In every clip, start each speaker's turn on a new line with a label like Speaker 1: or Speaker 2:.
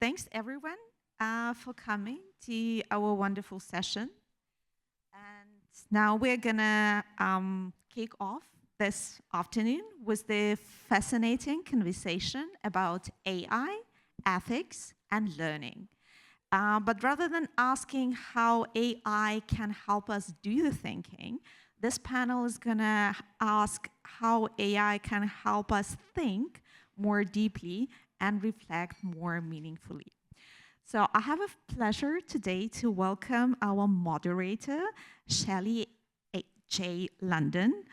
Speaker 1: thanks everyone for coming to our wonderful session. And now we're gonna kick off this afternoon with the fascinating conversation about AI, ethics, and learning. But rather than asking how AI can help us do the thinking, this panel is gonna ask how AI can help us think more deeply and reflect more meaningfully. So I have a pleasure today to welcome our moderator, Shelly J. London,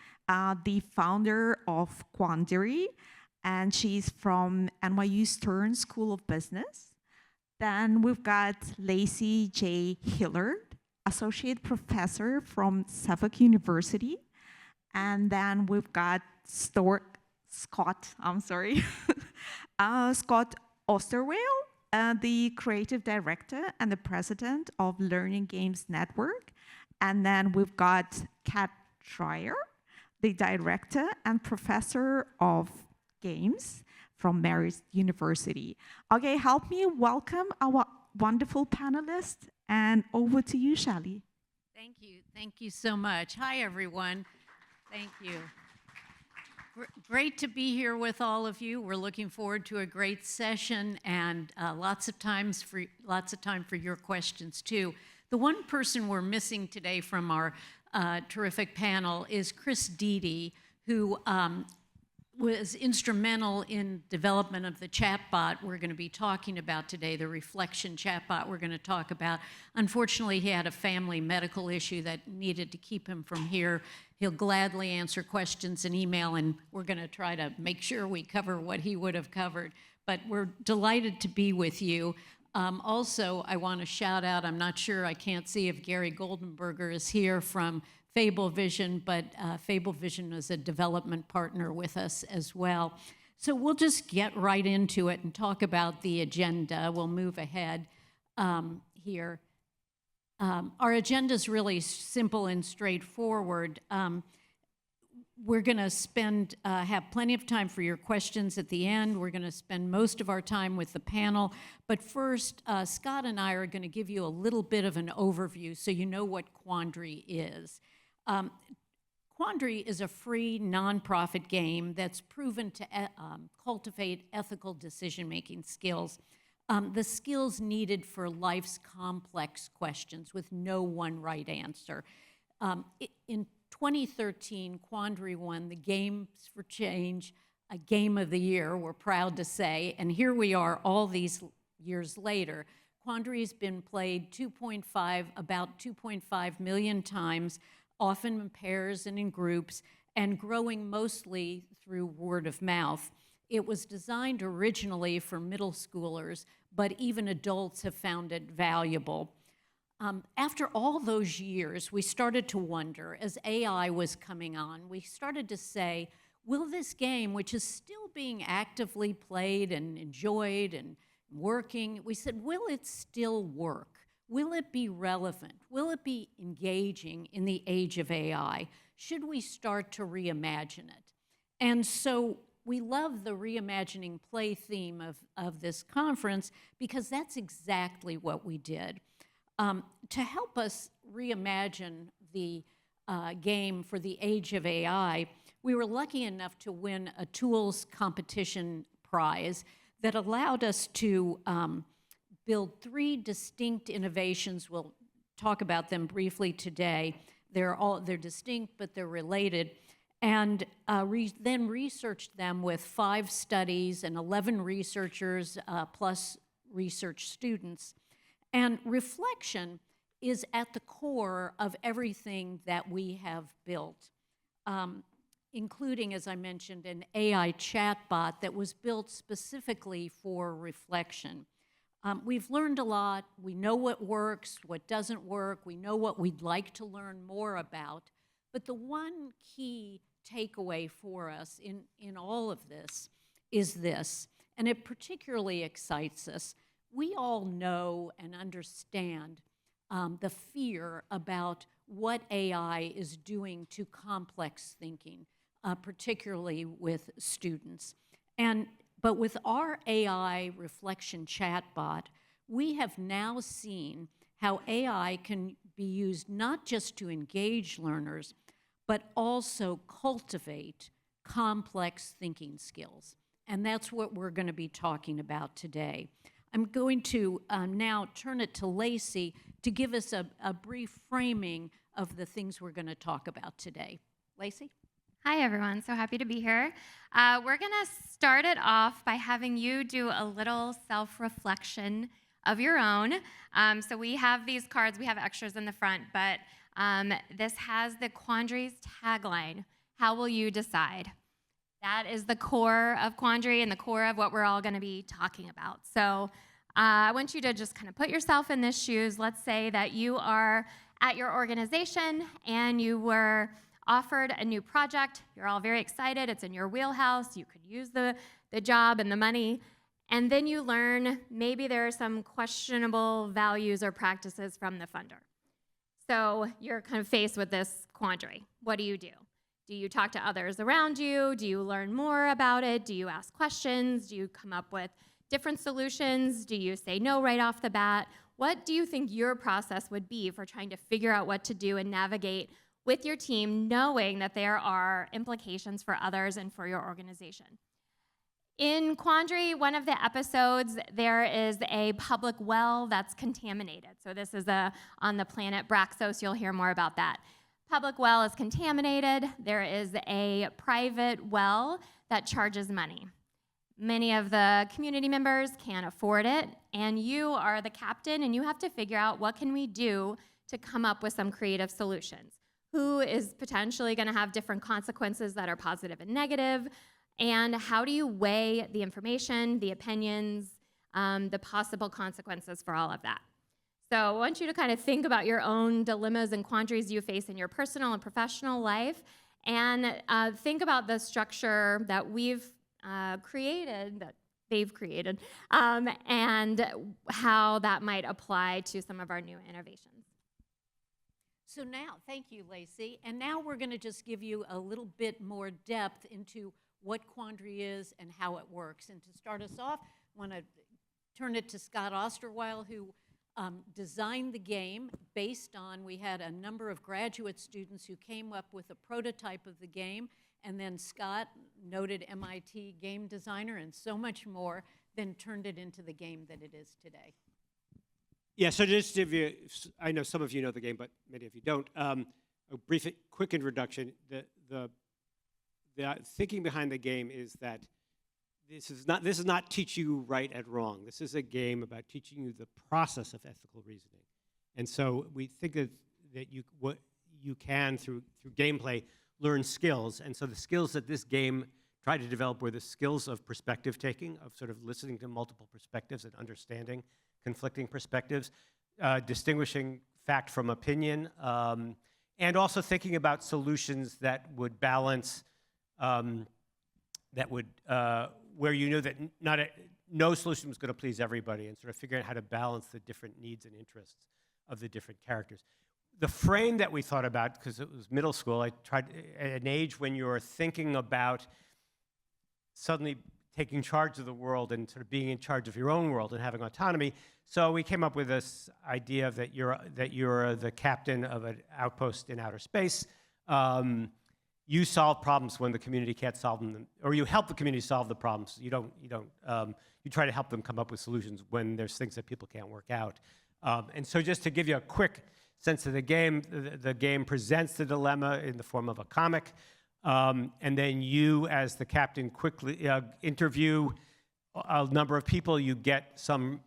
Speaker 1: the founder of Quandary, and she's from NYU Stern School of Business. Then we've got Lacey J. Hilliard, associate professor from Suffolk University. And then we've got Scot Osterweil, the creative director and the president of Learning Games Network. And then we've got Kat Schrier, the director and professor of games from Marist University. Okay, help me welcome our wonderful panelists, and over to you, Shelly.
Speaker 2: Thank you so much. Hi, everyone. Thank you. Great to be here with all of you. We're looking forward to a great session and lots of time for your questions too. The one person we're missing today from our terrific panel is Chris Deedy, who was instrumental in development of the chatbot we're going to be talking about today, the reflection chatbot we're going to talk about. Unfortunately, he had a family medical issue that needed to keep him from here. He'll gladly answer questions in email, and we're going to try to make sure we cover what he would have covered. But we're delighted to be with you. Also, I want to shout out, I'm not sure, I can't see if Gary Goldenberger is here from Fablevision, but Fablevision is a development partner with us as well. So we'll just get right into it and talk about the agenda. We'll move ahead here. Our agenda is really simple and straightforward. We're going to have plenty of time for your questions at the end. We're going to spend most of our time with the panel. But first, Scott and I are going to give you a little bit of an overview so you know what Quandary is. Quandary is a free, nonprofit game that's proven to cultivate ethical decision-making skills, the skills needed for life's complex questions with no one right answer. In 2013, Quandary won the Games for Change Game of the Year, we're proud to say, and here we are all these years later. Quandary's been played about 2.5 million times, often in pairs and in groups, and growing mostly through word of mouth. It was designed originally for middle schoolers, but even adults have found it valuable. After all those years, we started to wonder, as AI was coming on, we started to say, will this game, which is still being actively played and enjoyed and working, we said, will it still work? Will it be relevant? Will it be engaging in the age of AI? Should we start to reimagine it? And so we love the reimagining play theme of this conference because that's exactly what we did. To help us reimagine the game for the age of AI, we were lucky enough to win a tools competition prize that allowed us to build 3 distinct innovations. We'll talk about them briefly today. They're distinct, but they're related. And then researched them with 5 studies and 11 researchers plus research students. And reflection is at the core of everything that we have built, including, as I mentioned, an AI chatbot that was built specifically for reflection. We've learned a lot. We know what works, what doesn't work. We know what we'd like to learn more about. But the one key takeaway for us in all of this is this, and it particularly excites us. We all know and understand the fear about what AI is doing to complex thinking, particularly with students. And But with our AI reflection chatbot, we have now seen how AI can be used not just to engage learners, but also cultivate complex thinking skills. And that's what we're going to be talking about today. I'm going to now turn it to Lacey to give us a brief framing of the things we're going to talk about today. Lacey?
Speaker 3: Hi, everyone. So happy to be here. We're going to start it off by having you do a little self-reflection of your own. So we have these cards. We have extras in the front, but this has the Quandary's tagline, "How will you decide?" That is the core of Quandary and the core of what we're all going to be talking about. So I want you to just kind of put yourself in these shoes. Let's say that you are at your organization and you were offered a new project. You're all very excited. It's in your wheelhouse. You could use the job and the money. And then you learn maybe there are some questionable values or practices from the funder. So you're kind of faced with this quandary. What do you do? Do you talk to others around you? Do you learn more about it? Do you ask questions? Do you come up with different solutions? Do you say no right off the bat? What do you think your process would be for trying to figure out what to do and navigate with your team, knowing that there are implications for others and for your organization? In Quandary, one of the episodes, there is a public well that's contaminated. So this is on the planet Braxos. You'll hear more about that. Public well is contaminated. There is a private well that charges money. Many of the community members can't afford it, and you are the captain, and you have to figure out what can we do to come up with some creative solutions. Who is potentially going to have different consequences that are positive and negative, and how do you weigh the information, the opinions, the possible consequences for all of that? So I want you to kind of think about your own dilemmas and quandaries you face in your personal and professional life, and think about the structure that we've created, that they've created, and how that might apply to some of our new innovations.
Speaker 2: So now, thank you, Lacey. And now we're going to just give you a little bit more depth into what Quandary is and how it works. And to start us off, I want to turn it to Scot Osterweil, who designed the game based on, we had a number of graduate students who came up with a prototype of the game, and then Scot, noted MIT game designer and so much more, then turned it into the game that it is today.
Speaker 4: Yeah, so just to give you, I know some of you know the game, but many of you don't. A brief, quick introduction. The thinking behind the game is that this is not teach you right and wrong. This is a game about teaching you the process of ethical reasoning. And so we think that what you can through gameplay learn skills. And so the skills that this game tried to develop were the skills of perspective taking, of sort of listening to multiple perspectives and understanding conflicting perspectives, distinguishing fact from opinion, and also thinking about solutions that would balance, where you knew that no solution was going to please everybody, and sort of figuring out how to balance the different needs and interests of the different characters. The frame that we thought about, because it was middle school, I tried at an age when you're thinking about suddenly taking charge of the world and sort of being in charge of your own world and having autonomy. So we came up with this idea that you're the captain of an outpost in outer space. You solve problems when the community can't solve them, or you help the community solve the problems. You try to help them come up with solutions when there's things that people can't work out. And so just to give you a quick sense of the game presents the dilemma in the form of a comic. And then you, as the captain, quickly interview a number of people. You get some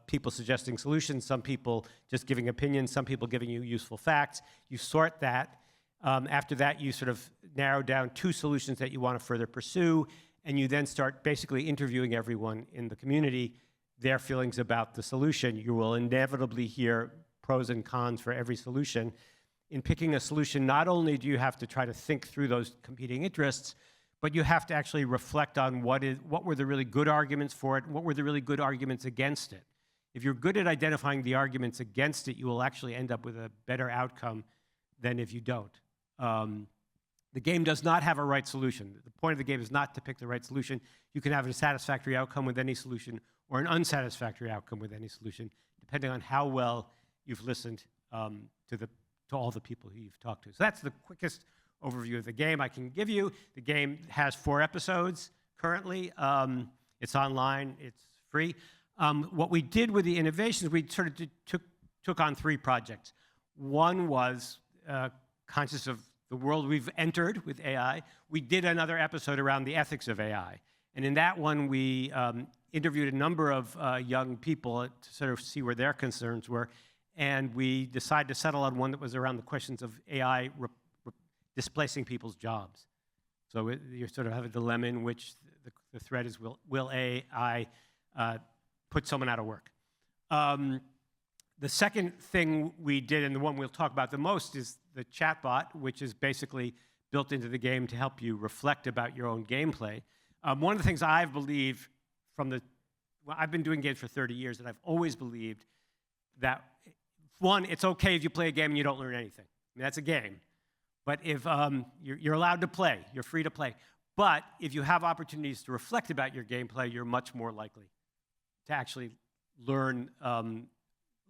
Speaker 4: people suggesting solutions, some people just giving opinions, some people giving you useful facts. You sort that. After that, you sort of narrow down 2 solutions that you want to further pursue, and you then start basically interviewing everyone in the community, their feelings about the solution. You will inevitably hear pros and cons for every solution. In picking a solution, not only do you have to try to think through those competing interests, but you have to actually reflect on what were the really good arguments for it, and what were the really good arguments against it. If you're good at identifying the arguments against it, you will actually end up with a better outcome than if you don't. The game does not have a right solution. The point of the game is not to pick the right solution. You can have a satisfactory outcome with any solution or an unsatisfactory outcome with any solution, depending on how well you've listened to all the people who you've talked to. So that's the quickest overview of the game I can give you. The game has 4 episodes currently. It's online. It's free. What we did with the innovations, we sort of took on 3 projects. One was conscious of the world we've entered with AI. We did another episode around the ethics of AI. And in that one, we interviewed a number of young people to sort of see where their concerns were. And we decided to settle on one that was around the questions of AI displacing people's jobs. So you sort of have a dilemma in which the threat is, will AI put someone out of work? The second thing we did, and the one we'll talk about the most, is the chatbot, which is basically built into the game to help you reflect about your own gameplay. One of the things I've believed I've been doing games for 30 years, and I've always believed that, one, it's okay if you play a game and you don't learn anything. I mean, that's a game. But if you're allowed to play, you're free to play. But if you have opportunities to reflect about your gameplay, you're much more likely to actually learn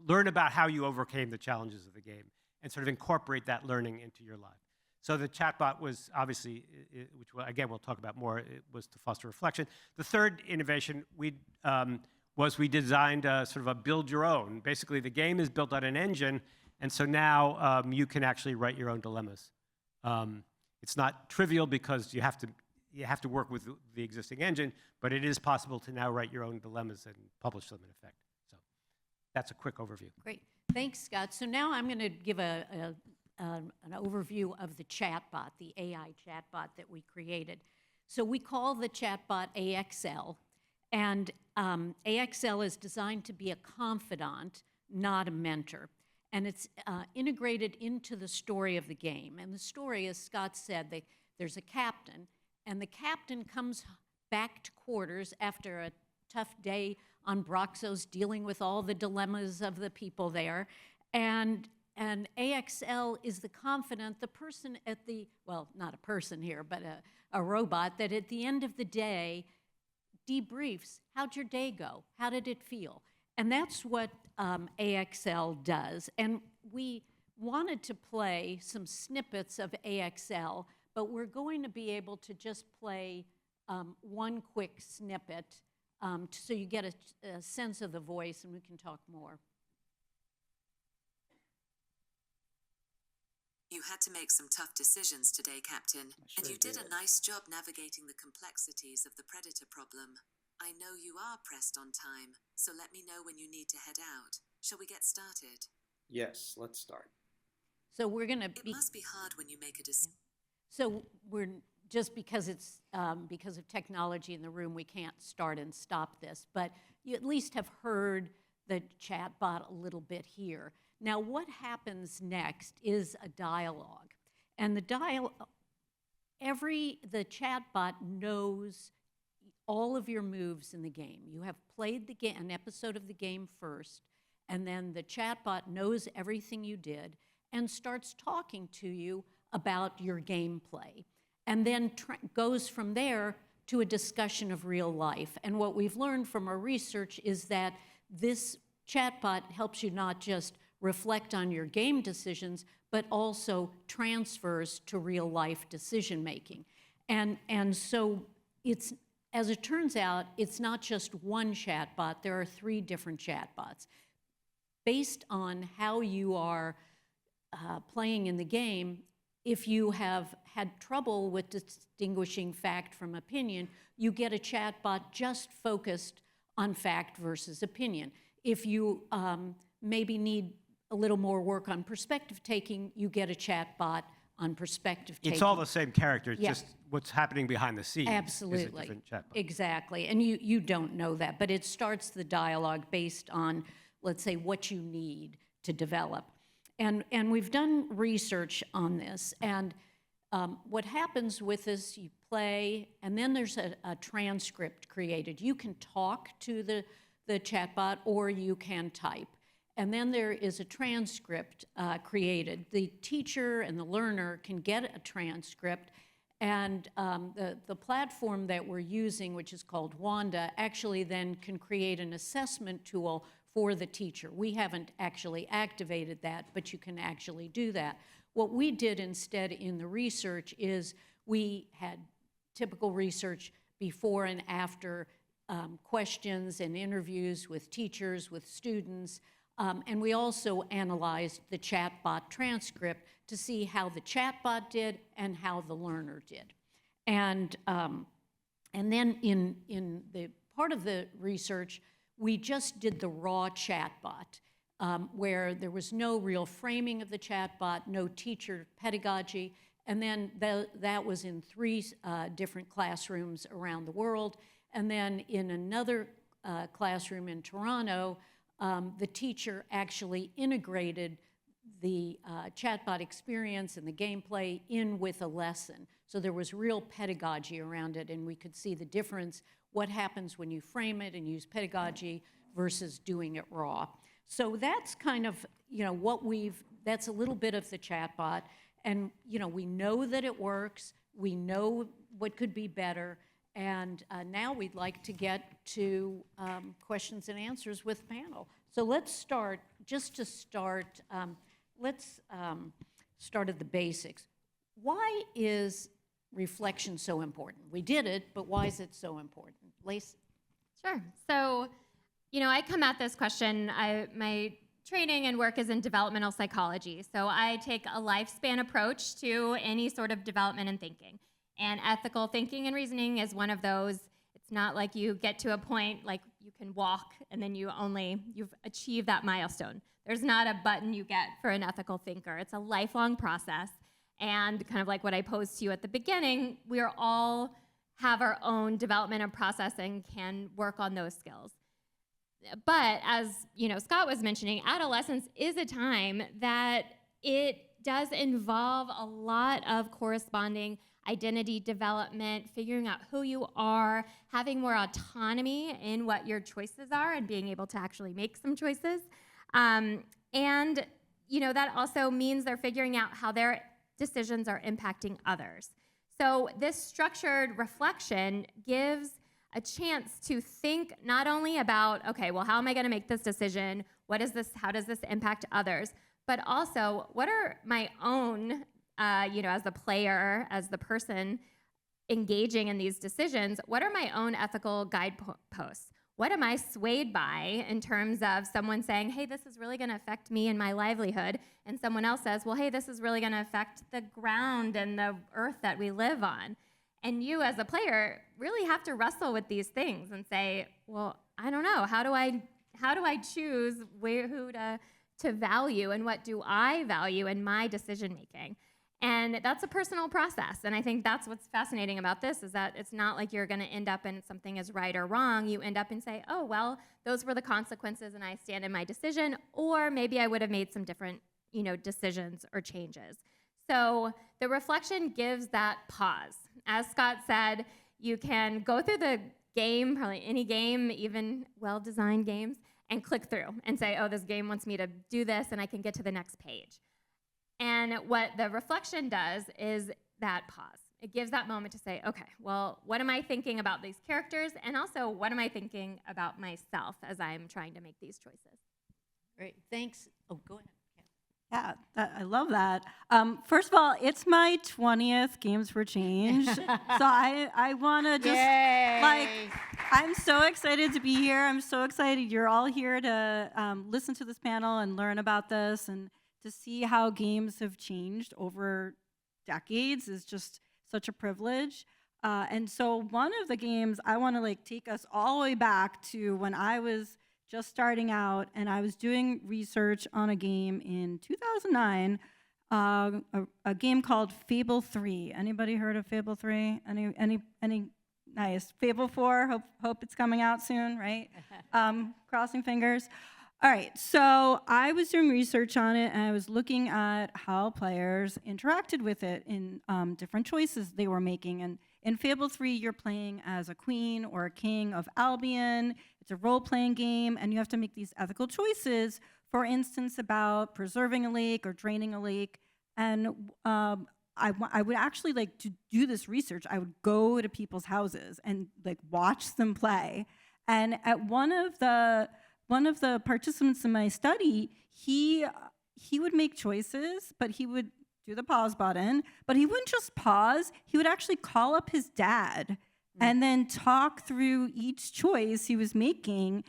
Speaker 4: about how you overcame the challenges of the game and sort of incorporate that learning into your life. So the chatbot was obviously, which again we'll talk about more, it was to foster reflection. The third innovation was we designed sort of a build your own. Basically, the game is built on an engine, and so now you can actually write your own dilemmas. It's not trivial because you have to work with the existing engine, but it is possible to now write your own dilemmas and publish them in effect. So that's a quick overview.
Speaker 2: Great. Thanks, Scott. So now I'm going to give an overview of the chatbot, the AI chatbot that we created. So we call the chatbot AXL, and AXL is designed to be a confidant, not a mentor. And it's integrated into the story of the game. And the story, as Scott said, there's a captain, and the captain comes back to quarters after a tough day on Broxos, dealing with all the dilemmas of the people there. And AXL is the confidant, the person at the, well, not a person here, but a robot that at the end of the day debriefs, how'd your day go? How did it feel? And that's what AXL does. And we wanted to play some snippets of AXL, but we're going to be able to just play one quick snippet so you get a sense of the voice, and we can talk more.
Speaker 5: You had to make some tough decisions today, Captain, and you did a nice job navigating the complexities of the predator problem. I know you are pressed on time, so let me know when you need to head out. Shall we get started?
Speaker 6: Yes, let's start.
Speaker 2: So we're going to
Speaker 5: It must be hard when you make a decision.
Speaker 2: So we're just because it's because of technology in the room, we can't start and stop this, but you at least have heard the chatbot a little bit here. Now, what happens next is a dialogue, and the chatbot knows all of your moves in the game. You have played an episode of the game first, and then the chatbot knows everything you did and starts talking to you about your gameplay, and then goes from there to a discussion of real life. And what we've learned from our research is that this chatbot helps you not just reflect on your game decisions, but also transfers to real life decision making. And so it's, as it turns out, it's not just one chatbot, there are 3 different chatbots. Based on how you are playing in the game, if you have had trouble with distinguishing fact from opinion, you get a chatbot just focused on fact versus opinion. If you maybe need a little more work on perspective taking, you get a chatbot on perspective taking.
Speaker 4: It's all the same character, it's
Speaker 2: Yeah.
Speaker 4: just what's happening behind the scenes
Speaker 2: Absolutely.
Speaker 4: is a different chatbot.
Speaker 2: Exactly. And you don't know that, but it starts the dialogue based on, let's say, what you need to develop. And we've done research on this, and what happens with this, you play, and then there's a transcript created. You can talk to the chatbot, or you can type. and then there is a transcript created. The teacher and the learner can get a transcript, and the platform that we're using, which is called Wanda, actually then can create an assessment tool for the teacher. We haven't actually activated that, but you can actually do that. What we did instead in the research is we had typical research before and after questions and interviews with teachers, with students, and we also analyzed the chatbot transcript to see how the chatbot did and how the learner did. And then in the part of the research, we just did the raw chatbot, where there was no real framing of the chatbot, no teacher pedagogy, and then that was in 3 different classrooms around the world. And then in another classroom in Toronto, the teacher actually integrated the chatbot experience and the gameplay in with a lesson. So there was real pedagogy around it, and we could see the difference, what happens when you frame it and use pedagogy versus doing it raw. So that's kind of, that's a little bit of the chatbot. And, we know that it works. We know what could be better. And now we'd like to get to questions and answers with panel. So let's start, let's start at the basics. Why is reflection so important? We did it, but why is it so important? Lacey?
Speaker 3: Sure. So, I come at this question, my training and work is in developmental psychology. So I take a lifespan approach to any sort of development and thinking. And ethical thinking and reasoning is one of those. It's not like you get to a point like you can walk and then you've achieved that milestone. There's not a button you get for an ethical thinker. It's a lifelong process. And kind of like what I posed to you at the beginning, we are all have our own development and process and can work on those skills. But as Scott was mentioning, adolescence is a time that it does involve a lot of corresponding identity development, figuring out who you are, having more autonomy in what your choices are and being able to actually make some choices. And that also means they're figuring out how their decisions are impacting others. So this structured reflection gives a chance to think not only about, okay, well, how am I going to make this decision? How does this impact others? But also, what are my own, as the player, as the person engaging in these decisions, what are my own ethical guideposts? What am I swayed by in terms of someone saying, hey, this is really going to affect me and my livelihood, and someone else says, well, hey, this is really going to affect the ground and the earth that we live on. And you as a player really have to wrestle with these things and say, well, I don't know, how do I choose who to value and what do I value in my decision making? And that's a personal process. And I think that's what's fascinating about this is that it's not like you're going to end up in something is right or wrong. You end up and say, oh, well, those were the consequences and I stand in my decision, or maybe I would have made some different, decisions or changes. So the reflection gives that pause. As Scott said, you can go through the game, probably any game, even well-designed games, and click through and say, oh, this game wants me to do this, and I can get to the next page. And what the reflection does is that pause. It gives that moment to say, okay, well, what am I thinking about these characters? And also, what am I thinking about myself as I'm trying to make these choices?
Speaker 2: Great, thanks. Oh, go ahead.
Speaker 7: Yeah, I love that. First of all, it's my 20th Games for Change. So I want to just, I'm so excited to be here. I'm so excited you're all here to listen to this panel and learn about this, and to see how games have changed over decades is just such a privilege. And so one of the games, I want to take us all the way back to when I was just starting out, and I was doing research on a game in 2009, a game called Fable 3. Anybody heard of Fable 3? Any nice? Fable 4, hope it's coming out soon, right? Crossing fingers. All right, so I was doing research on it, and I was looking at how players interacted with it in different choices they were making. And in Fable 3, you're playing as a queen or a king of Albion. It's a role-playing game, and you have to make these ethical choices for instance, about preserving a lake or draining a lake. And I would actually like to do this research. I would go to people's houses and like watch them play. And at one of the participants in my study, he would make choices, but he would do the pause button, but he wouldn't just pause. He would actually call up his dad and then talk through each choice he was making,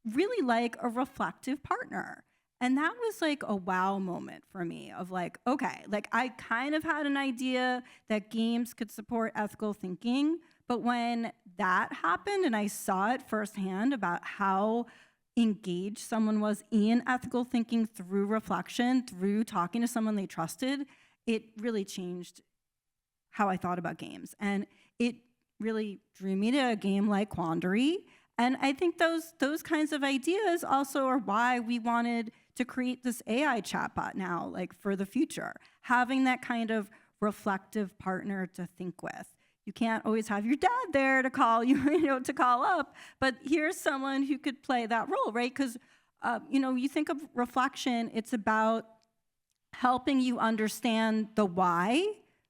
Speaker 7: really like a reflective partner. And that was like a wow moment for me of like, okay, like I kind of had an idea that games could support ethical thinking, but when that happened and I saw it firsthand about how engaged someone was in ethical thinking through reflection, through talking to someone they trusted, it really changed how I thought about games. And it really drew me to a game like Quandary. And I think those kinds of ideas also are why we wanted to create this AI chatbot now, like for the future, having that kind of reflective partner to think with. You can't always have your dad there to call you, to call up, but here's someone who could play that role, right? Because, you think of reflection, it's about helping you understand the why,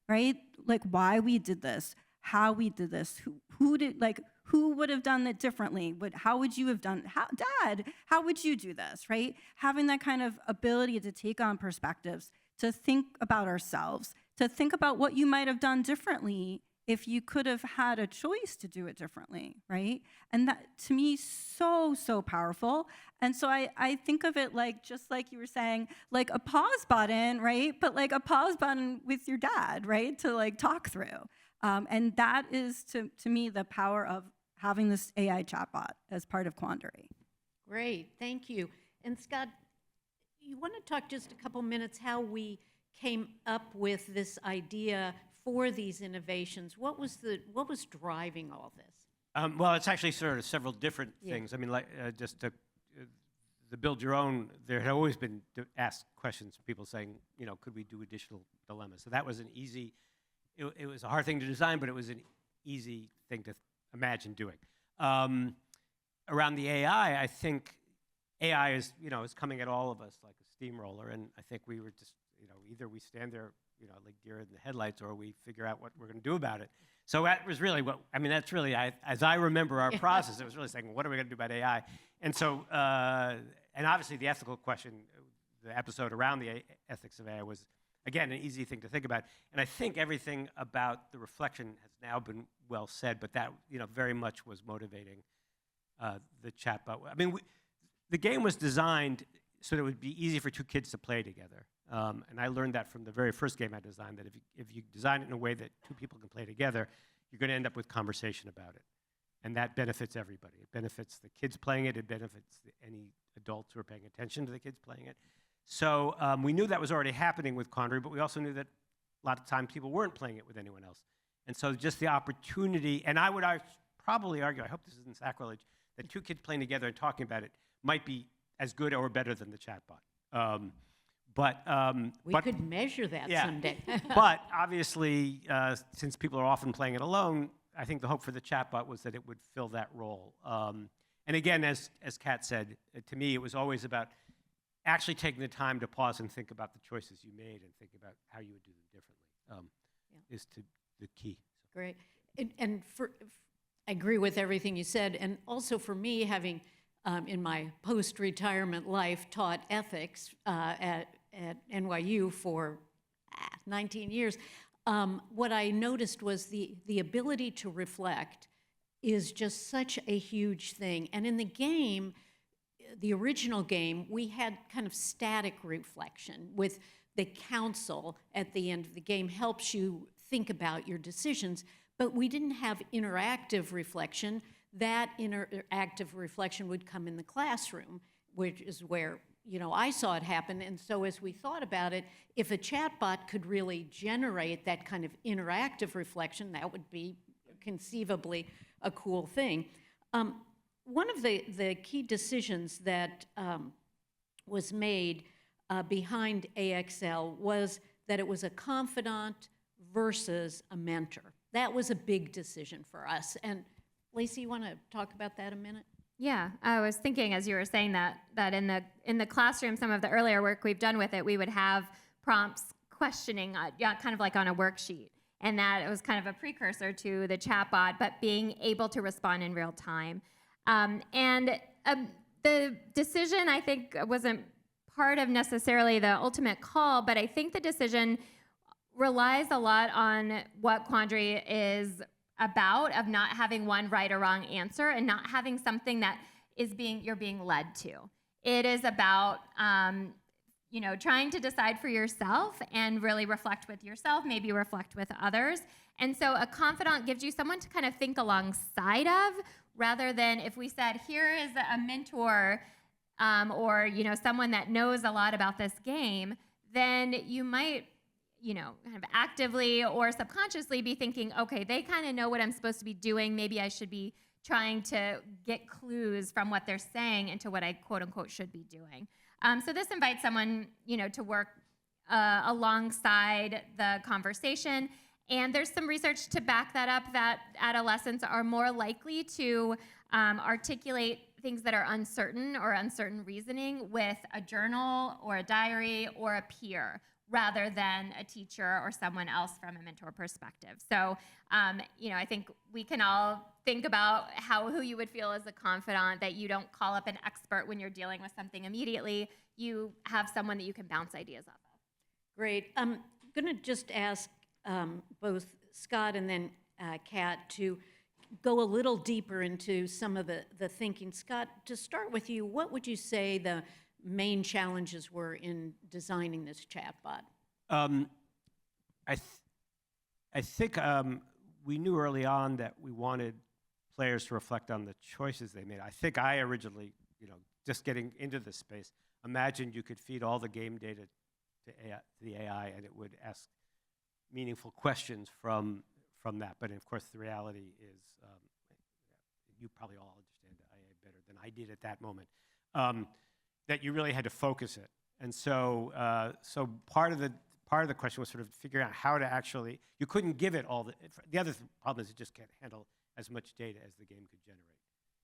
Speaker 7: right? Like why we did this, how we did this, who would have done it differently? How would you have done it? Dad, how would you do this, right? Having that kind of ability to take on perspectives, to think about ourselves, to think about what you might have done differently if you could have had a choice to do it differently, right? And that, to me, so powerful. And so I think of it like, just like you were saying, like a pause button, right? But like a pause button with your dad, right? To like talk through. And that is, to me, the power of having this AI chatbot as part of Quandary.
Speaker 2: Great, thank you. And Scott, you want to talk just a couple minutes how we came up with this idea for these innovations? What was driving all this?
Speaker 4: Well, it's actually sort of several different things. I mean, like just to build your own, there had always been asked questions from people saying, could we do additional dilemmas? So that was an easy, it was a hard thing to design, but it was an easy thing to imagine doing. Around the AI, I think AI is, is coming at all of us like a steamroller, and I think we were just, either we stand there, like deer in the headlights, or we figure out what we're going to do about it. So that was really that's really, as I remember our process, it was really saying, well, what are we going to do about AI? And so, and obviously the ethical question, the episode around the ethics of AI was, again, an easy thing to think about. And I think everything about the reflection has now been well said, but that, very much was motivating the chatbot. I mean, the game was designed so that it would be easy for two kids to play together. And I learned that from the very first game I designed, that if you design it in a way that two people can play together, you're going to end up with conversation about it. And that benefits everybody. It benefits the kids playing it. It benefits any adults who are paying attention to the kids playing it. So we knew that was already happening with Quandary, but we also knew that a lot of times people weren't playing it with anyone else. And so just the opportunity, and I would probably argue, I hope this isn't sacrilege, that two kids playing together and talking about it might be as good or better than the chatbot.
Speaker 2: We could measure that someday.
Speaker 4: But obviously, since people are often playing it alone, I think the hope for the chatbot was that it would fill that role. And again, as Kat said, to me, it was always about actually taking the time to pause and think about the choices you made and think about how you would do them differently is the key.
Speaker 2: Great. And I agree with everything you said. And also for me, having in my post-retirement life taught ethics at NYU for 19 years, what I noticed was the ability to reflect is just such a huge thing. And in the game, the original game, we had kind of static reflection with the council at the end of the game helps you think about your decisions, but we didn't have interactive reflection. That interactive reflection would come in the classroom, which is where I saw it happen. And so as we thought about it, if a chatbot could really generate that kind of interactive reflection, that would be conceivably a cool thing. One of the key decisions that was made behind AXL was that it was a confidant versus a mentor. That was a big decision for us. And Lacey, you want to talk about that a minute?
Speaker 3: Yeah, I was thinking as you were saying that in the classroom, some of the earlier work we've done with it, we would have prompts questioning, kind of like on a worksheet, and that it was kind of a precursor to the chatbot, but being able to respond in real time. The decision, I think, wasn't part of necessarily the ultimate call, but I think the decision relies a lot on what Quandary is about, of not having one right or wrong answer and not having something that you're being led to. It is about trying to decide for yourself and really reflect with yourself, maybe reflect with others. And so a confidant gives you someone to kind of think alongside of, rather than if we said, here is a mentor or someone that knows a lot about this game, then you might kind of actively or subconsciously be thinking, okay, they kind of know what I'm supposed to be doing. Maybe I should be trying to get clues from what they're saying into what I quote unquote should be doing. So this invites someone, to work alongside the conversation. And there's some research to back that up, that adolescents are more likely to articulate things that are uncertain or uncertain reasoning with a journal or a diary or a peer, rather than a teacher or someone else from a mentor perspective. So, I think we can all think about who you would feel as a confidant, that you don't call up an expert when you're dealing with something immediately. You have someone that you can bounce ideas off of.
Speaker 8: Great. I'm going to just ask both Scott and then Kat to go a little deeper into some of the thinking. Scott, to start with you, what would you say the main challenges were in designing this chatbot?
Speaker 4: I think we knew early on that we wanted players to reflect on the choices they made. I think I originally, just getting into this space, imagined you could feed all the game data to the AI and it would ask meaningful questions from that. But of course, the reality is, you probably all understand IA better than I did at that moment. That you really had to focus it, and so part of the question was sort of figuring out how to actually. You couldn't give it all the other problem is it just can't handle as much data as the game could generate.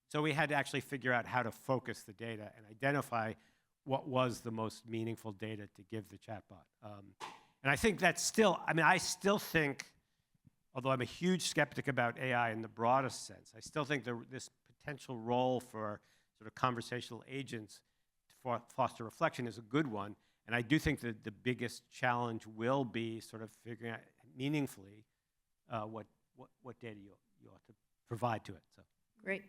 Speaker 4: So we had to actually figure out how to focus the data and identify what was the most meaningful data to give the chatbot. And I think that's still. I still think, although I'm a huge skeptic about AI in the broadest sense, I still think this potential role for sort of conversational agents to foster reflection is a good one. And I do think that the biggest challenge will be sort of figuring out meaningfully what data you ought to provide to it. So
Speaker 8: Great.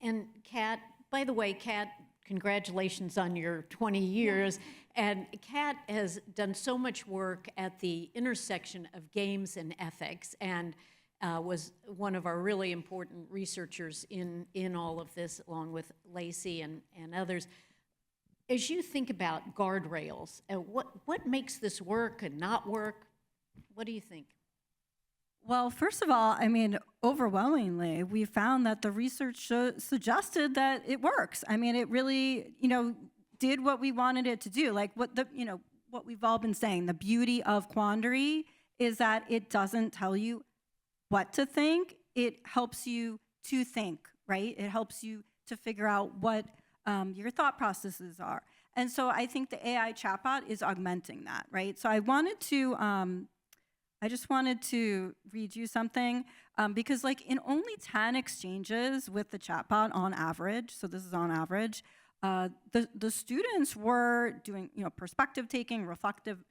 Speaker 8: And Kat, by the way, Kat, congratulations on your 20 years. And Kat has done so much work at the intersection of games and ethics, and was one of our really important researchers in all of this, along with Lacey and others. As you think about guardrails, what makes this work and not work? What do you think?
Speaker 7: Well, first of all, overwhelmingly, we found that the research suggested that it works. It really, did what we wanted it to do. Like what we've all been saying, the beauty of Quandary is that it doesn't tell you what to think. It helps you to think, right? It helps you to figure out what your thought processes are. And so I think the AI chatbot is augmenting that, right? So I just wanted to read you something because in only 10 exchanges with the chatbot on average, so this is on average, the students were doing, perspective taking, reflective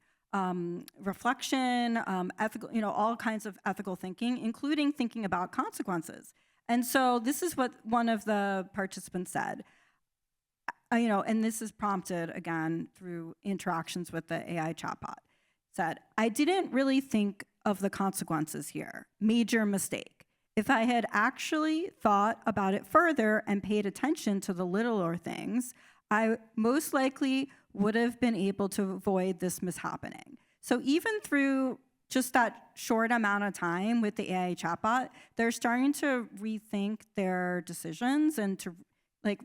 Speaker 7: reflection, ethical, all kinds of ethical thinking, including thinking about consequences. And so this is what one of the participants said. And this is prompted again through interactions with the AI chatbot. Said, I didn't really think of the consequences here. Major mistake. If I had actually thought about it further and paid attention to the littler things, I most likely would have been able to avoid this mishappening. So even through just that short amount of time with the AI chatbot, they're starting to rethink their decisions and to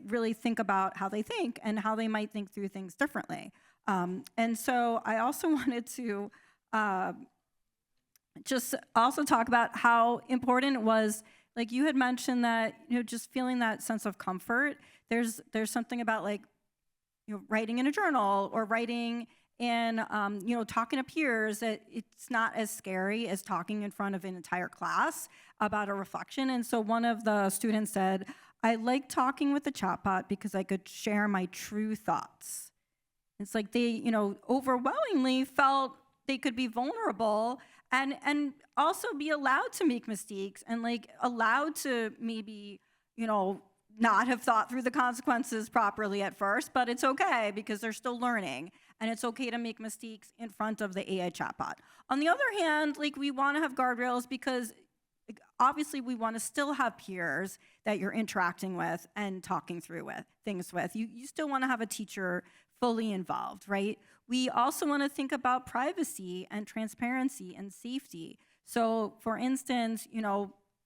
Speaker 7: really think about how they think and how they might think through things differently. And so I also wanted to just also talk about how important it was like you had mentioned that, just feeling that sense of comfort. There's something about like, writing in a journal or writing and, talking to peers, that it's not as scary as talking in front of an entire class about a reflection. And so one of the students said, I like talking with the chatbot because I could share my true thoughts. It's like they, overwhelmingly felt they could be vulnerable and also be allowed to make mistakes and like allowed to maybe, not have thought through the consequences properly at first, but it's okay because they're still learning, and it's okay to make mistakes in front of the AI chatbot. On the other hand, like we want to have guardrails because obviously we want to still have peers that you're interacting with and talking through things with. You still want to have a teacher fully involved, right? We also want to think about privacy and transparency and safety. So for instance,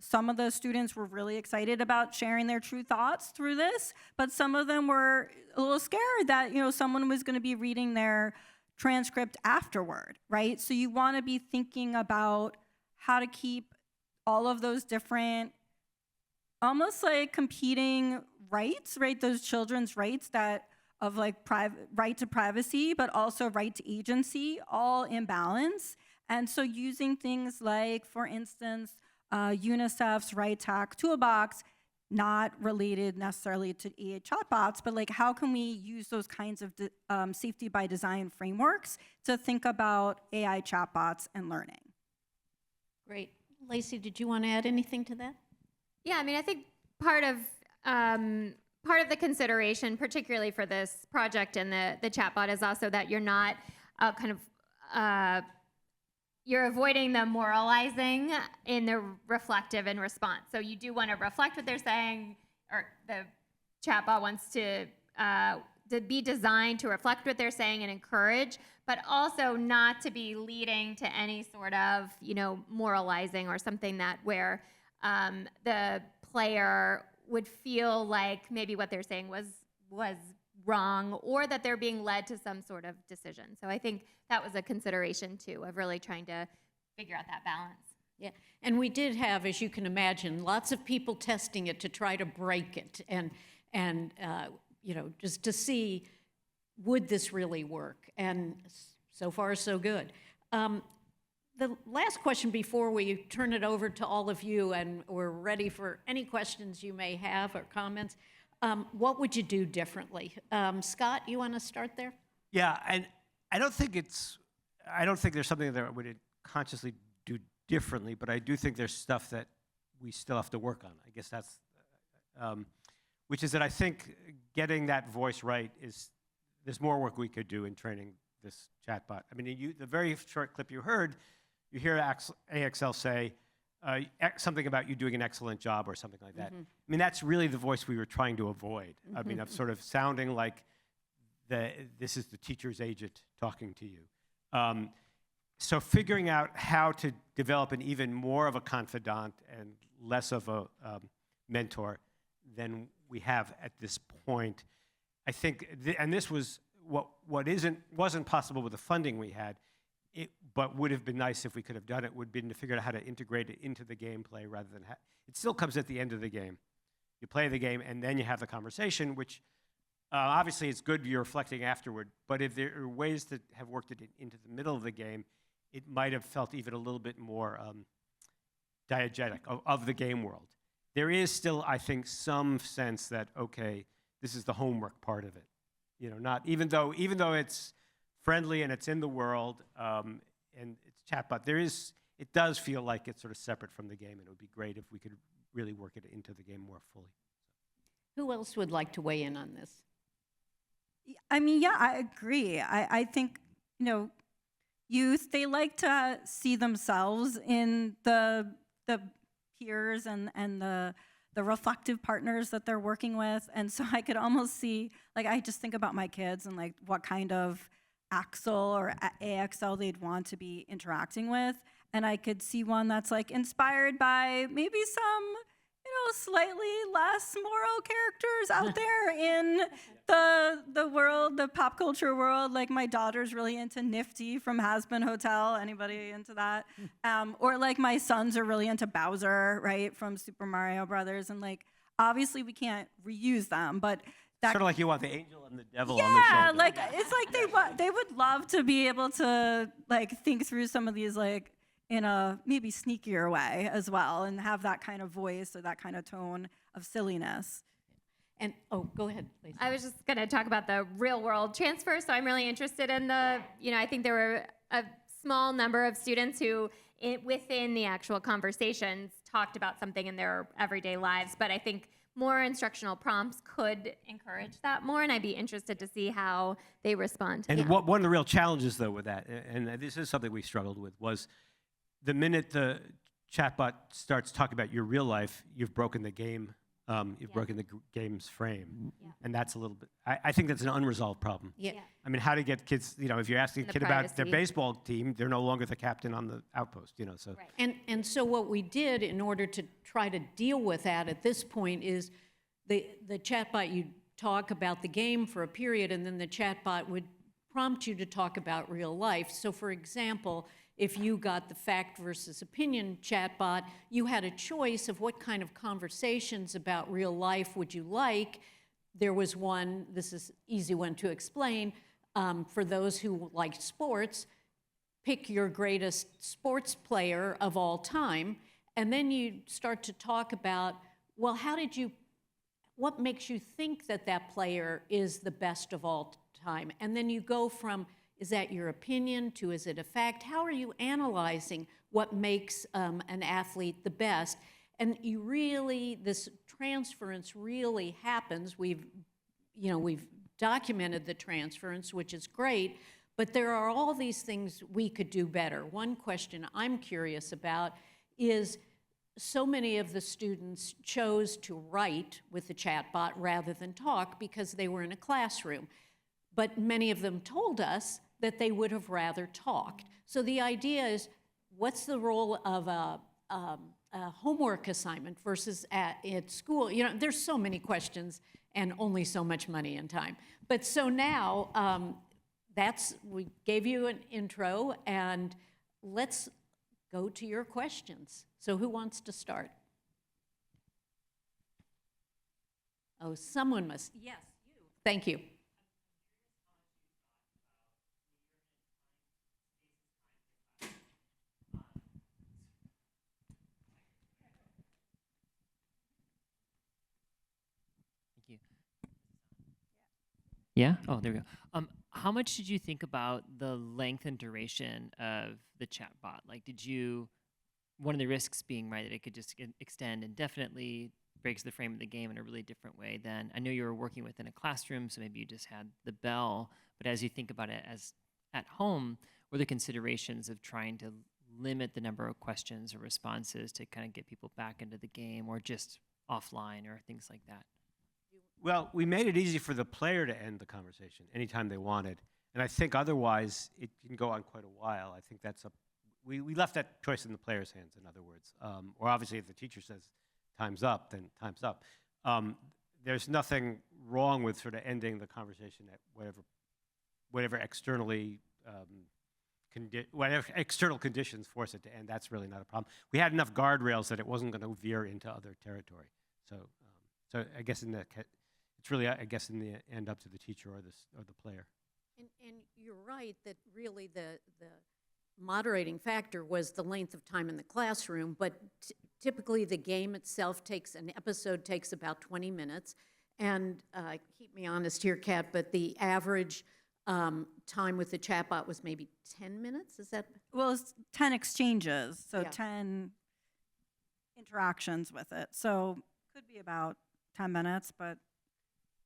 Speaker 7: some of the students were really excited about sharing their true thoughts through this, but some of them were a little scared that, someone was going to be reading their transcript afterward, right? So you want to be thinking about how to keep all of those different, almost like competing rights, right? Those children's rights that of like right to privacy, but also right to agency, all in balance. And so using things like, for instance, UNICEF's Right Tac Toolbox, not related necessarily to AI chatbots, but like how can we use those kinds of safety by design frameworks to think about AI chatbots and learning?
Speaker 8: Great. Lacey, did you want to add anything to that?
Speaker 3: Yeah, I mean, I think part of the consideration, particularly for this project and the chatbot, is also that you're not you're avoiding the moralizing in the reflective and response. So you do want to reflect what they're saying, or the chatbot wants to be designed to reflect what they're saying and encourage, but also not to be leading to any sort of, moralizing or something that where the player would feel like maybe what they're saying was wrong, or that they're being led to some sort of decision. So I think that was a consideration too, of really trying to figure out that balance.
Speaker 8: Yeah, and we did have, as you can imagine, lots of people testing it to try to break it, and just to see, would this really work? And so far, so good. The last question before we turn it over to all of you, and we're ready for any questions you may have or comments. What would you do differently? Scott, you want to start there?
Speaker 4: Yeah, and I don't think there's something that I would consciously do differently, but I do think there's stuff that we still have to work on. I guess that's, which is that I think getting that voice right there's more work we could do in training this chatbot. I mean, the very short clip you heard, you hear AXL say, something about you doing an excellent job or something like that.
Speaker 8: Mm-hmm.
Speaker 4: I mean, that's really the voice we were trying to avoid. I mean, of sort of sounding like this is the teacher's agent talking to you. So figuring out how to develop an even more of a confidant and less of a mentor than we have at this point. I think, and this was what wasn't possible with the funding we had, but would have been nice if we could have done it, would have been to figure out how to integrate it into the gameplay rather than, it still comes at the end of the game. You play the game and then you have the conversation, which obviously it's good you're reflecting afterward, but if there are ways to have worked it into the middle of the game, it might have felt even a little bit more diegetic of the game world. There is still, I think, some sense that, okay, this is the homework part of it. Not even though it's friendly and it's in the world and it's chatbot, it does feel like it's sort of separate from the game, and it would be great if we could really work it into the game more fully.
Speaker 8: Who else would like to weigh in on this?
Speaker 7: I mean, yeah, I agree. I think, youth, they like to see themselves in the peers and the reflective partners that they're working with. And so I could almost see, like, I just think about my kids and like what kind of Axel or AXL they'd want to be interacting with. And I could see one that's like inspired by maybe some, slightly less moral characters out there in the world, the pop culture world. Like my daughter's really into Nifty from Has Been Hotel. Anybody into that? Or like my sons are really into Bowser, right, from Super Mario Brothers. And like obviously we can't reuse them, but that
Speaker 4: Sort of like you want the angel and the devil on the shoulder.
Speaker 7: yeah, like it's like they would love to be able to like think through some of these like in a maybe sneakier way as well, and have that kind of voice or that kind of tone of silliness.
Speaker 8: And, oh, go ahead, Lacey.
Speaker 3: I was just going to talk about the real world transfer. So I'm really interested in the, I think there were a small number of students who within the actual conversations talked about something in their everyday lives. But I think more instructional prompts could encourage that more. And I'd be interested to see how they respond.
Speaker 4: And one of the real challenges, though, with that, and this is something we struggled with, was the minute the chatbot starts talking about your real life, you've broken the game. You've broken the game's frame. And that's a little bit, I think that's an unresolved problem.
Speaker 8: Yeah.
Speaker 4: I mean, how to get kids, if you're asking a
Speaker 3: The
Speaker 4: kid about their
Speaker 3: privacy.
Speaker 4: baseball team, they're no longer the captain on the outpost, so.
Speaker 3: Right.
Speaker 8: And so what we did in order to try to deal with that at this point is the chatbot, you talk about the game for a period, and then the chatbot would prompt you to talk about real life. So for example, if you got the fact versus opinion chatbot, you had a choice of what kind of conversations about real life would you like. There was one, this is easy one to explain, for those who like sports, pick your greatest sports player of all time, and then you start to talk about, well, what makes you think that that player is the best of all time? And then you go from, is that your opinion, to is it a fact? How are you analyzing what makes an athlete the best? And you really, this transference really happens. We've documented the transference, which is great, but there are all these things we could do better. One question I'm curious about is, so many of the students chose to write with the chatbot rather than talk because they were in a classroom. But many of them told us that they would have rather talked. So the idea is, what's the role of a homework assignment versus at school? There's so many questions and only so much money and time. But so now, we gave you an intro, and let's go to your questions. So who wants to start? Oh, someone must. Yes, you. Thank you.
Speaker 9: Yeah? Oh, there we go. How much did you think about the length and duration of the chatbot? Like, one of the risks being, right, that it could just extend indefinitely, breaks the frame of the game in a really different way than, I know you were working within a classroom, so maybe you just had the bell, but as you think about it as at home, were there considerations of trying to limit the number of questions or responses to kind of get people back into the game, or just offline or things like that?
Speaker 4: Well, we made it easy for the player to end the conversation anytime they wanted. And I think otherwise it can go on quite a while. I think we left that choice in the player's hands, in other words. Or obviously if the teacher says time's up, then time's up. There's nothing wrong with sort of ending the conversation at whatever whatever external conditions force it to end. That's really not a problem. We had enough guardrails that it wasn't going to veer into other territory. So I guess it's really, I guess, in the end up to the teacher or the player.
Speaker 8: And you're right that really the moderating factor was the length of time in the classroom, but typically the game itself an episode takes about 20 minutes. And keep me honest here, Kat, but the average time with the chatbot was maybe 10 minutes? Is that?
Speaker 7: Well, it's 10 exchanges, so
Speaker 8: Yeah.
Speaker 7: 10 interactions with it. So could be about 10 minutes, but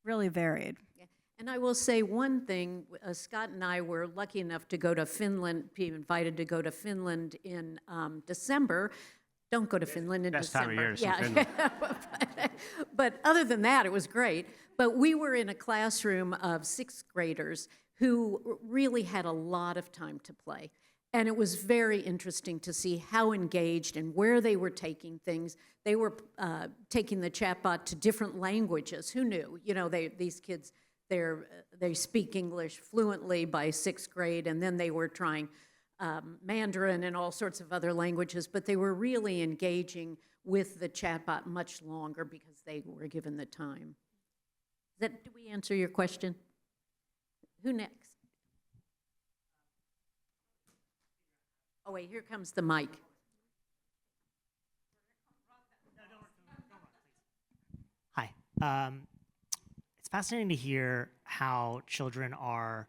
Speaker 7: really varied.
Speaker 8: Yeah. And I will say one thing, Scott and I were lucky enough to go to Finland, be invited to go to Finland in December. Don't go to Finland in
Speaker 4: Best
Speaker 8: December.
Speaker 4: time of year to see Finland.
Speaker 8: But other than that, it was great. But we were in a classroom of 6th graders who really had a lot of time to play. And it was very interesting to see how engaged and where they were taking things. They were taking the chatbot to different languages. Who knew? You know, these kids, they speak English fluently by 6th grade, and then they were trying Mandarin and all sorts of other languages, but they were really engaging with the chatbot much longer because they were given the time. Did we answer your question? Who next? Oh, wait, here comes the mic.
Speaker 10: Hi. It's fascinating to hear how children are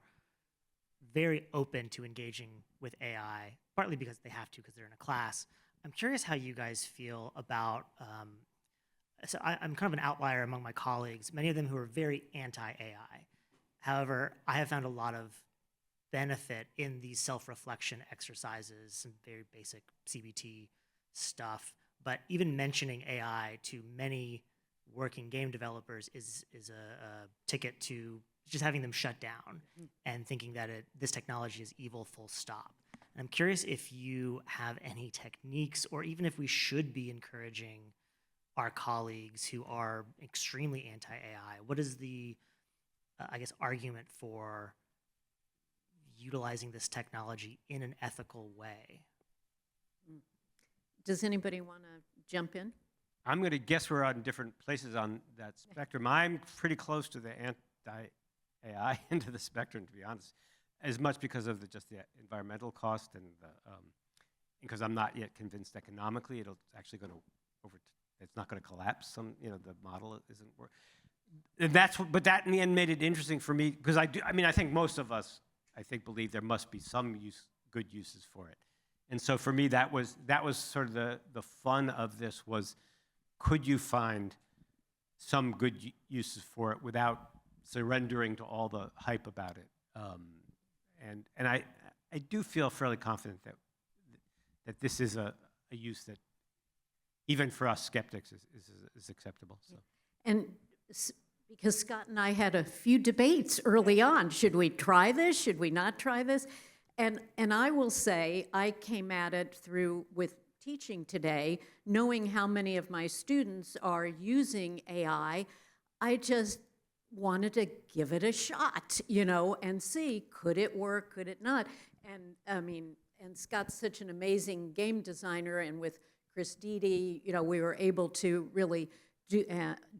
Speaker 10: very open to engaging with AI, partly because they have to because they're in a class. I'm curious how you guys feel about, so I'm kind of an outlier among my colleagues, many of them who are very anti-AI. However, I have found a lot of benefit in these self-reflection exercises, some very basic CBT stuff, but even mentioning AI to many working game developers is a ticket to just having them shut down and thinking that this technology is evil, full stop. And I'm curious if you have any techniques, or even if we should be encouraging our colleagues who are extremely anti-AI. What is the, I guess, argument for utilizing this technology in an ethical way?
Speaker 8: Does anybody want to jump in?
Speaker 4: I'm going to guess we're on different places on that spectrum. I'm pretty close to the anti-AI end of the spectrum, to be honest, as much because of just the environmental cost and because I'm not yet convinced economically it's actually going to it's not going to collapse. The model isn't working. And but that in the end made it interesting for me because I think most of us, believe there must be some good uses for it. And so for me, that was sort of the fun of this was, could you find some good uses for it without surrendering to all the hype about it? And I do feel fairly confident that this is a use that, even for us skeptics, is acceptable. So.
Speaker 8: And because Scott and I had a few debates early on, should we try this? Should we not try this? And I will say, I came at it with teaching today, knowing how many of my students are using AI. I just wanted to give it a shot, and see, could it work, could it not? And Scott's such an amazing game designer, and with Chris Dede, we were able to really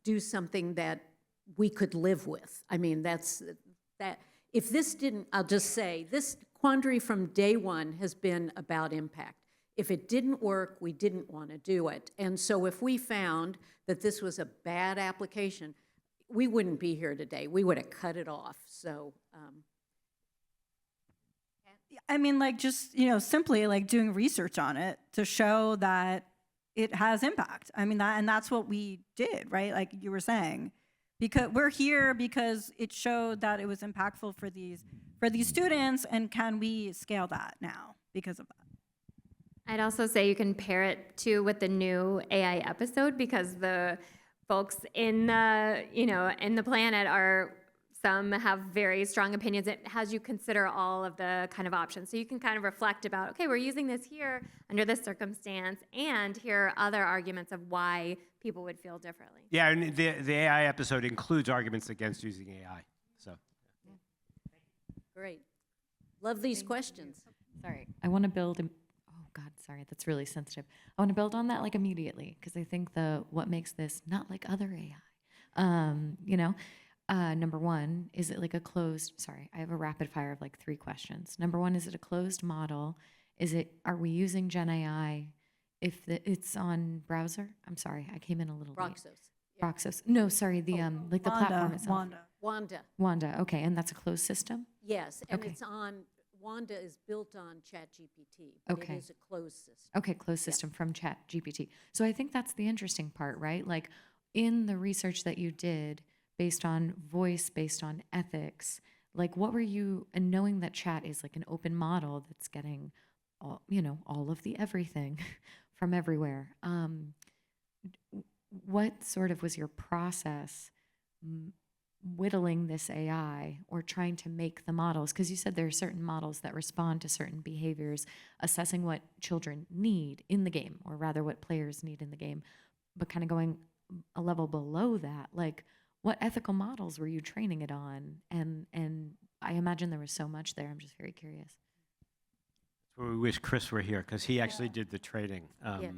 Speaker 8: do something that we could live with. That's that. If this didn't, I'll just say, this Quandary from day one has been about impact. If it didn't work, we didn't want to do it. And so if we found that this was a bad application, we wouldn't be here today. We would have cut it off. So,
Speaker 7: just, simply doing research on it to show that it has impact. And that's what we did, right? Like you were saying, because we're here because it showed that it was impactful for these students, and can we scale that now because of that?
Speaker 3: I'd also say you can pair it too with the new AI episode, because the folks in the planet some have very strong opinions. It has you consider all of the kind of options. So you can kind of reflect about, okay, we're using this here under this circumstance, and here are other arguments of why people would feel differently.
Speaker 4: Yeah, and the AI episode includes arguments against using AI. So.
Speaker 8: Great. Love these questions.
Speaker 11: Sorry, I want to build. Oh God, sorry, that's really sensitive. I want to build on that immediately, because I think what makes this not like other AI. Number one, is it a closed? Sorry, I have a rapid fire of 3 questions. Number one, is it a closed model? Are we using Gen AI if it's on browser? I'm sorry, I came in a little late. Roxos. No, sorry, the platform itself. Wanda. Okay, and that's a closed system?
Speaker 8: Yes, and
Speaker 11: Okay.
Speaker 8: it's on. Wanda is built on ChatGPT.
Speaker 11: Okay.
Speaker 8: It is a closed system.
Speaker 11: Okay, closed system from ChatGPT. So I think that's the interesting part, right? In the research that you did, based on voice, based on ethics, what were you, and knowing that chat is an open model that's getting all of the everything from everywhere. What sort of was your process whittling this AI or trying to make the models? Because you said there are certain models that respond to certain behaviors, assessing what children need in the game, or rather what players need in the game, but kind of going a level below that, like what ethical models were you training it on? And I imagine there was so much there. I'm just very curious.
Speaker 4: We wish Chris were here because he actually did the training.
Speaker 7: I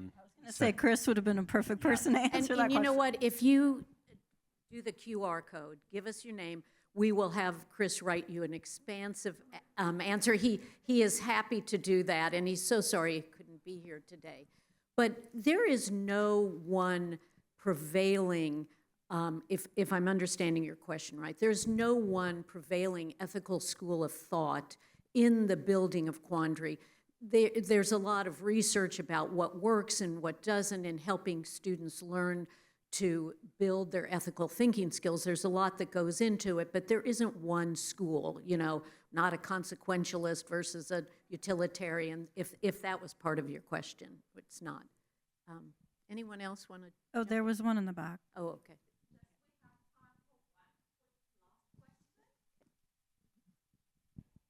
Speaker 7: say Chris would have been a perfect person to answer that
Speaker 8: And you
Speaker 7: question.
Speaker 8: know what? If you do the QR code, give us your name, we will have Chris write you an expansive answer. He is happy to do that, and he's so sorry he couldn't be here today. But there is no one prevailing, if I'm understanding your question right, there's no one prevailing ethical school of thought in the building of Quandary. There's a lot of research about what works and what doesn't in helping students learn to build their ethical thinking skills. There's a lot that goes into it, but there isn't one school, you know, not a consequentialist versus a utilitarian, if that was part of your question. It's not. Anyone else want to?
Speaker 7: Oh, there was one in the back.
Speaker 8: Oh, okay.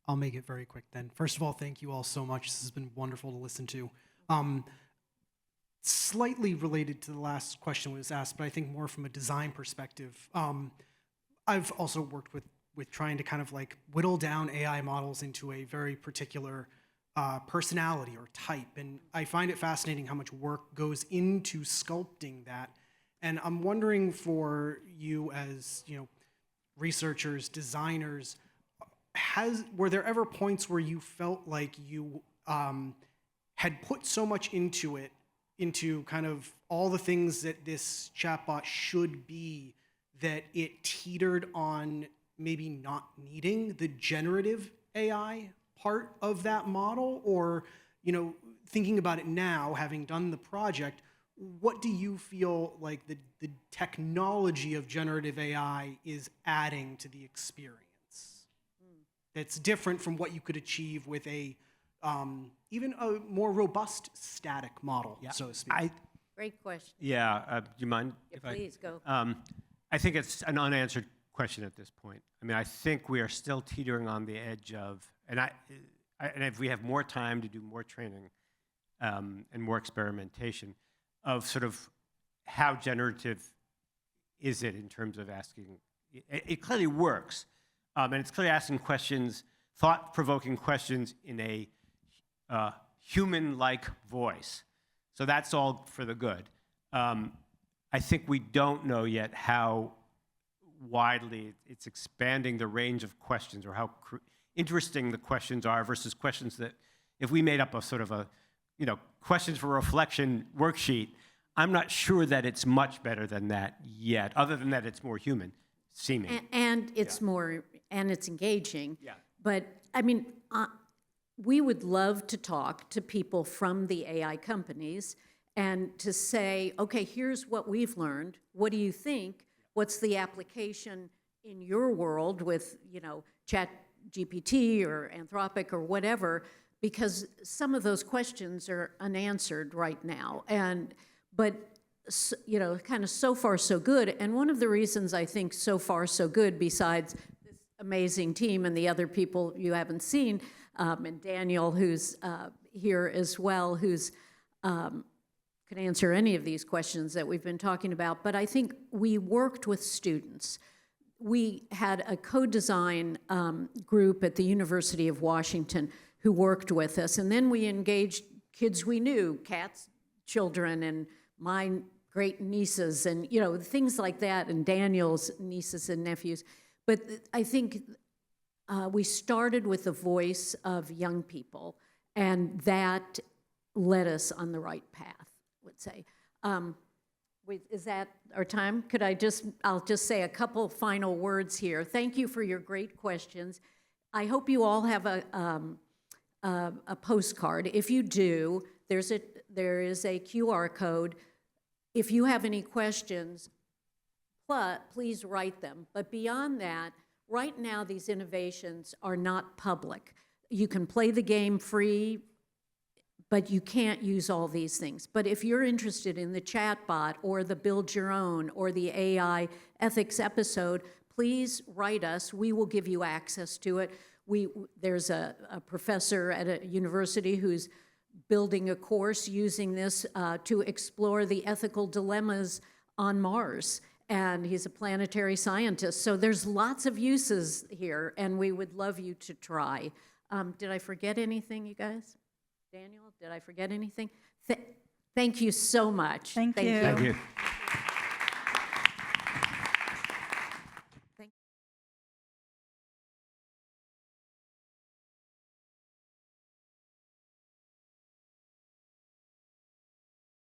Speaker 12: I'll make it very quick then. First of all, thank you all so much. This has been wonderful to listen to. Slightly related to the last question was asked, but I think more from a design perspective. I've also worked with trying to kind of like whittle down AI models into a very particular personality or type. And I find it fascinating how much work goes into sculpting that. And I'm wondering for you as, you know, researchers, designers, were there ever points where you felt like you had put so much into it, into kind of all the things that this chatbot should be, that it teetered on maybe not needing the generative AI part of that model? Or, you know, thinking about it now, having done the project, what do you feel like the technology of generative AI is adding to the experience that's different from what you could achieve with a even a more robust static model, so to speak?
Speaker 8: Great question.
Speaker 4: Yeah, do you mind?
Speaker 8: Yeah,
Speaker 4: if
Speaker 8: please go.
Speaker 4: I think it's an unanswered question at this point. I mean, I think we are still teetering on the edge of, and if we have more time to do more training and more experimentation, of sort of how generative is it in terms of asking. It clearly works, and it's clearly asking questions, thought-provoking questions in a human-like voice. So that's all for the good. I think we don't know yet how widely it's expanding the range of questions, or how interesting the questions are versus questions that, if we made up a sort of a, you know, questions for reflection worksheet, I'm not sure that it's much better than that yet, other than that it's more human seeming.
Speaker 8: And it's more, and it's engaging.
Speaker 4: Yeah.
Speaker 8: But, I mean, we would love to talk to people from the AI companies and to say, okay, here's what we've learned. What do you think? What's the application in your world with, you know, ChatGPT or Anthropic or whatever? Because some of those questions are unanswered right now. But, you know, kind of so far so good. And one of the reasons I think so far so good, besides this amazing team and the other people you haven't seen, and Daniel, who's here as well, who's can answer any of these questions that we've been talking about, but I think we worked with students. We had a co-design group at the University of Washington who worked with us, and then we engaged kids we knew, Kat's children and my great nieces, and, you know, things like that, and Daniel's nieces and nephews. But I think we started with the voice of young people, and that led us on the right path, I would say. Is that our time? I'll just say a couple final words here. Thank you for your great questions. I hope you all have a postcard. If you do, there is a QR code. If you have any questions, please write them. But beyond that, right now these innovations are not public. You can play the game free, but you can't use all these things. But if you're interested in the chatbot or the build your own or the AI ethics episode, please write us. We will give you access to it. There's a professor at a university who's building a course using this to explore the ethical dilemmas on Mars. And he's a planetary scientist. So there's lots of uses here, and we would love you to try. Did I forget anything, you guys? Daniel, did I forget anything? Thank you so much.
Speaker 7: Thank you.
Speaker 4: Thank you.